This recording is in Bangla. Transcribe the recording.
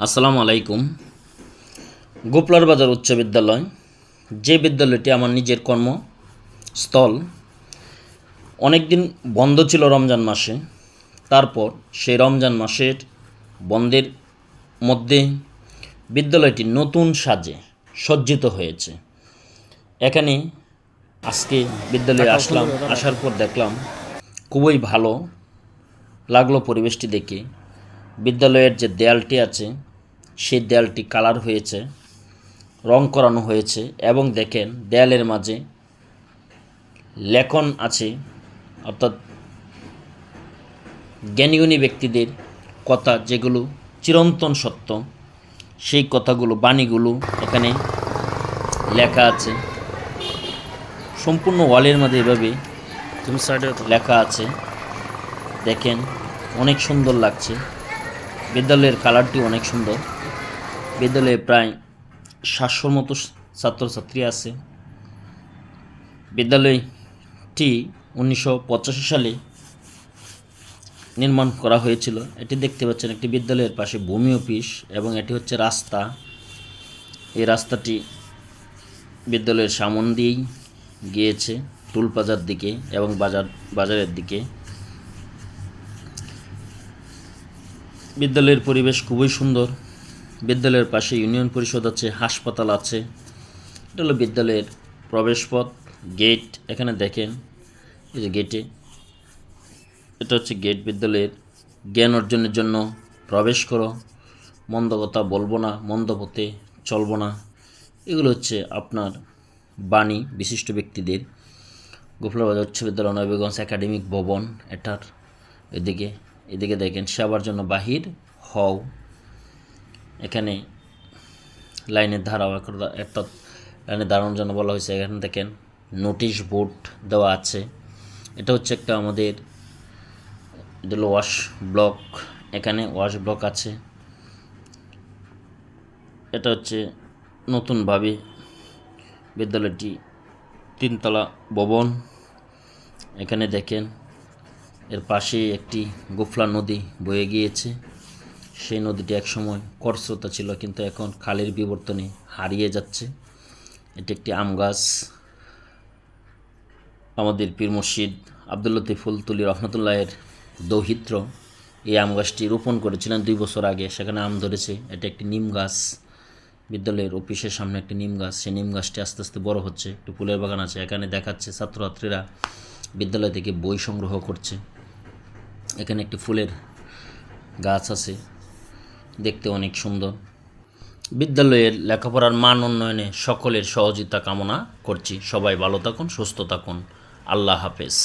আসসালামু আলাইকুম। গোপলার বাজার উচ্চ বিদ্যালয়, যে বিদ্যালয়টি আমার নিজের কর্মস্থল, অনেক দিন বন্ধ ছিল রমজান মাসে। তারপর সেই রমজান মাসের বন্ধের মধ্যে বিদ্যালয়টি নতুন সাজে সজ্জিত হয়েছে। এখানে আজকে বিদ্যালয়ে আসলাম, আসার পর দেখলাম খুবই ভালো লাগলো পরিবেশটি দেখে। বিদ্যালয়ের যে দেয়ালটি আছে সেই দেয়ালটি কালার হয়েছে, রং করানো হয়েছে এবং দেখেন দেয়ালের মাঝে লেখন আছে, অর্থাৎ জ্ঞানীগুণী ব্যক্তিদের কথা যেগুলো চিরন্তন সত্য, সেই কথাগুলো বাণীগুলো এখানে লেখা আছে। সম্পূর্ণ ওয়ালের মাঝে এভাবে লেখা আছে, দেখেন অনেক সুন্দর লাগছে। বিদ্যালয়ের কালারটি অনেক সুন্দর। বিদ্যালয়ে প্রায় 700-র মতো ছাত্রছাত্রী আছে। বিদ্যালয়টি 1985 সালে নির্মাণ করা হয়েছিল। এটি দেখতে পাচ্ছেন একটি বিদ্যালয়ের পাশে ভূমি অফিস এবং এটি হচ্ছে রাস্তা। এই রাস্তাটি বিদ্যালয়ের সামন দিয়েই গিয়েছে টুল প্লাজার দিকে এবং বাজারের দিকে। বিদ্যালয়ের পরিবেশ খুবই সুন্দর। বিদ্যালয়ের পাশে ইউনিয়ন পরিষদ আছে, হাসপাতাল আছে। এটা হলো বিদ্যালয়ের প্রবেশপথ, গেট। এখানে দেখেন এই যে গেটে, এটা হচ্ছে গেট। বিদ্যালয়ের জ্ঞান অর্জনের জন্য প্রবেশ করো, মন্দ কথা বলবো না, মন্দ পথে চলবো না, এগুলো হচ্ছে আপনার বাণী বিশিষ্ট ব্যক্তিদের। গোফলাবাজার উচ্চ বিদ্যালয় নবীগঞ্জ একাডেমিক ভবন, এটার এদিকে দেখেন সেবার জন্য বাহির হও। এখানে লাইনের ধারা, অর্থাৎ লাইনে দাঁড়ানোর জন্য বলা হয়েছে। এখানে দেখেন নোটিশ বোর্ড দেওয়া আছে। এটা হচ্ছে একটা আমাদের ওয়াশ ব্লক, এখানে ওয়াশ ব্লক আছে। এটা হচ্ছে নতুনভাবে বিদ্যালয়টি 3তলা ভবন। এখানে দেখেন এর পাশে একটি গোফলা নদী বয়ে গিয়েছে। সেই নদীটি একসময় খরস্রোতা ছিল, কিন্তু এখন খালের বিবর্তনে হারিয়ে যাচ্ছে। এটি একটি আম গাছ। আমাদের পীর মুর্শিদ আব্দুল লতিফ ফুলতুলি রহমতুল্লাহের দৌহিত্র এই আম গাছটি রোপণ করেছিলেন 2 বছর আগে, সেখানে আম ধরেছে। এটা একটি নিম গাছ, বিদ্যালয়ের অফিসের সামনে একটি নিম গাছ। সেই নিম গাছটি আস্তে আস্তে বড় হচ্ছে। একটু ফুলের বাগান আছে। এখানে দেখাচ্ছে ছাত্রছাত্রীরা বিদ্যালয় থেকে বই সংগ্রহ করছে। এখানে একটি ফুলের গাছ আছে, দেখতে অনেক সুন্দর। বিদ্যালয়ের লেখাপড়ার মান উন্নয়নে সকলের সহযোগিতা কামনা করছি। সবাই ভালো থাকুন, সুস্থ থাকুন। আল্লাহ হাফেজ।